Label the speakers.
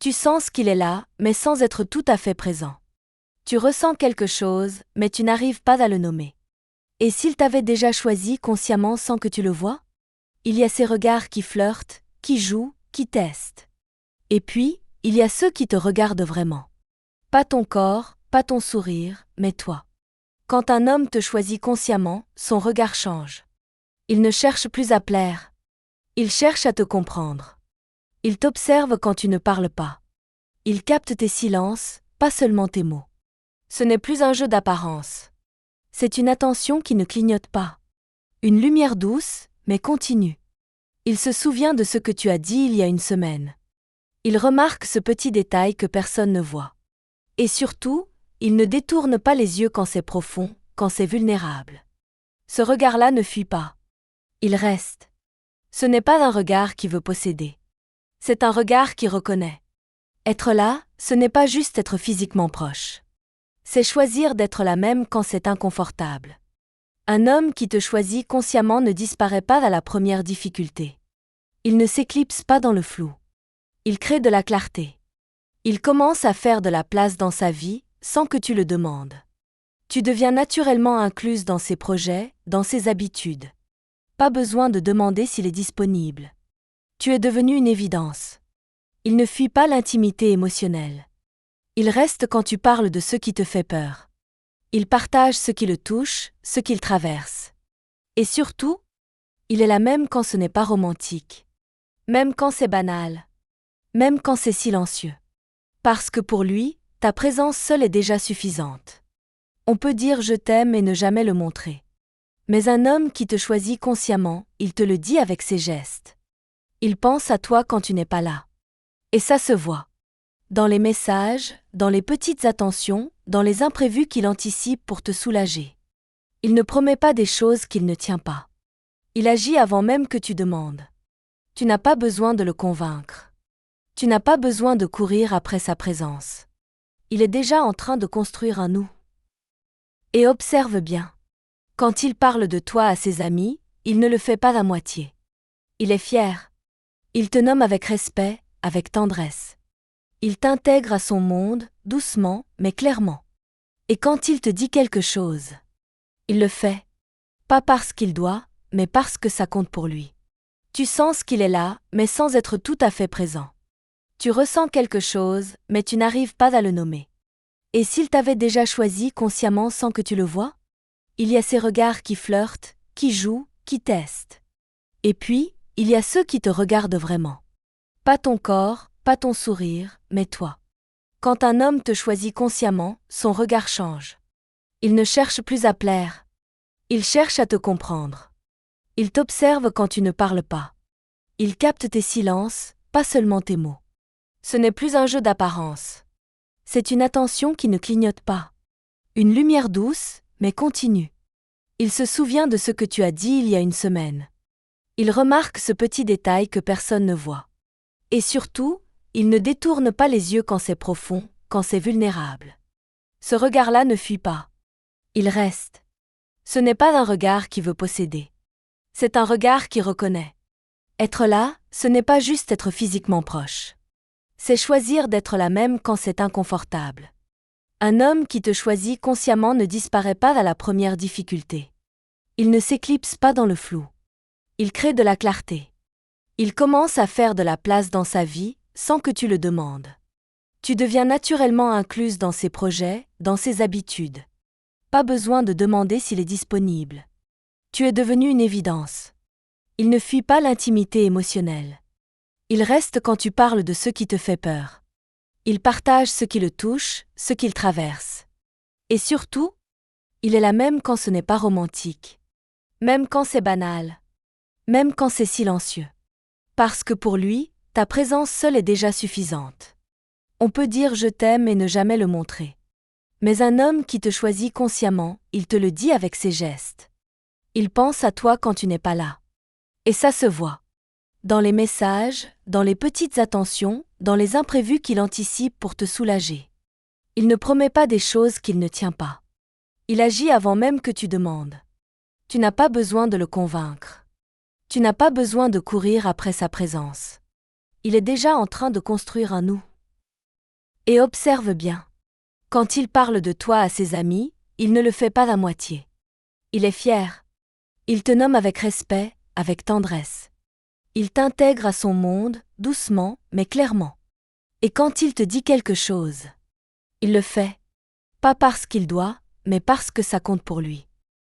Speaker 1: Tu sens qu'il est là, mais sans être tout à fait présent. Tu ressens quelque chose, mais tu n'arrives pas à le nommer. Et s'il t'avait déjà choisi consciemment sans que tu le vois? Il y a ces regards qui flirtent, qui jouent, qui testent. Et puis, il y a ceux qui te regardent vraiment. Pas ton corps, pas ton sourire, mais toi. Quand un homme te choisit consciemment, son regard change. Il ne cherche plus à plaire. Il cherche à te comprendre. Il t'observe quand tu ne parles pas. Il capte tes silences, pas seulement tes mots. Ce n'est plus un jeu d'apparence. C'est une attention qui ne clignote pas. Une lumière douce, mais continue. Il se souvient de ce que tu as dit il y a une semaine. Il remarque ce petit détail que personne ne voit. Et surtout, il ne détourne pas les yeux quand c'est profond, quand c'est vulnérable. Ce regard-là ne fuit pas. Il reste. Ce n'est pas un regard qui veut posséder. C'est un regard qui reconnaît. Être là, ce n'est pas juste être physiquement proche. C'est choisir d'être là même quand c'est inconfortable. Un homme qui te choisit consciemment ne disparaît pas à la première difficulté. Il ne s'éclipse pas dans le flou. Il crée de la clarté. Il commence à faire de la place dans sa vie, sans que tu le demandes. Tu deviens naturellement incluse dans ses projets, dans ses habitudes. Pas besoin de demander s'il est disponible. Tu es devenue une évidence. Il ne fuit pas l'intimité émotionnelle. Il reste quand tu parles de ce qui te fait peur. Il partage ce qui le touche, ce qu'il traverse. Et surtout, il est là même quand ce n'est pas romantique. Même quand c'est banal. Même quand c'est silencieux. Parce que pour lui, ta présence seule est déjà suffisante. On peut dire je t'aime et ne jamais le montrer. Mais un homme qui te choisit consciemment, il te le dit avec ses gestes. Il pense à toi quand tu n'es pas là. Et ça se voit. Dans les messages, dans les petites attentions, dans les imprévus qu'il anticipe pour te soulager. Il ne promet pas des choses qu'il ne tient pas. Il agit avant même que tu demandes. Tu n'as pas besoin de le convaincre. Tu n'as pas besoin de courir après sa présence. Il est déjà en train de construire un nous. Et observe bien. Quand il parle de toi à ses amis, il ne le fait pas à moitié. Il est fier. Il te nomme avec respect, avec tendresse. Il t'intègre à son monde, doucement, mais clairement. Et quand il te dit quelque chose, il le fait. Pas parce qu'il doit, mais parce que ça compte pour lui. Tu sens qu'il est là, mais sans être tout à fait présent. Tu ressens quelque chose, mais tu n'arrives pas à le nommer. Et s'il t'avait déjà choisi consciemment sans que tu le vois? Il y a ces regards qui flirtent, qui jouent, qui testent. Et puis, il y a ceux qui te regardent vraiment. Pas ton corps, pas ton sourire, mais toi. Quand un homme te choisit consciemment, son regard change. Il ne cherche plus à plaire. Il cherche à te comprendre. Il t'observe quand tu ne parles pas. Il capte tes silences, pas seulement tes mots. Ce n'est plus un jeu d'apparence. C'est une attention qui ne clignote pas. Une lumière douce, mais continue. Il se souvient de ce que tu as dit il y a une semaine. Il remarque ce petit détail que personne ne voit. Et surtout, il ne détourne pas les yeux quand c'est profond, quand c'est vulnérable. Ce regard-là ne fuit pas. Il reste. Ce n'est pas un regard qui veut posséder. C'est un regard qui reconnaît. Être là, ce n'est pas juste être physiquement proche. C'est choisir d'être là même quand c'est inconfortable. Un homme qui te choisit consciemment ne disparaît pas à la première difficulté. Il ne s'éclipse pas dans le flou. Il crée de la clarté. Il commence à faire de la place dans sa vie, sans que tu le demandes. Tu deviens naturellement incluse dans ses projets, dans ses habitudes. Pas besoin de demander s'il est disponible. Tu es devenue une évidence. Il ne fuit pas l'intimité émotionnelle. Il reste quand tu parles de ce qui te fait peur. Il partage ce qui le touche, ce qu'il traverse. Et surtout, il est là même quand ce n'est pas romantique. Même quand c'est banal. Même quand c'est silencieux. Parce que pour lui, ta présence seule est déjà suffisante. On peut dire je t'aime et ne jamais le montrer. Mais un homme qui te choisit consciemment, il te le dit avec ses gestes. Il pense à toi quand tu n'es pas là. Et ça se voit. Dans les messages, dans les petites attentions, dans les imprévus qu'il anticipe pour te soulager. Il ne promet pas des choses qu'il ne tient pas. Il agit avant même que tu demandes. Tu n'as pas besoin de le convaincre. Tu n'as pas besoin de courir après sa présence. Il est déjà en train de construire un nous. Et observe bien. Quand il parle de toi à ses amis, il ne le fait pas à moitié. Il est fier. Il te nomme avec respect, avec tendresse. Il t'intègre à son monde, doucement, mais clairement. Et quand il te dit quelque chose, il le fait. Pas parce qu'il doit, mais parce que ça compte pour lui.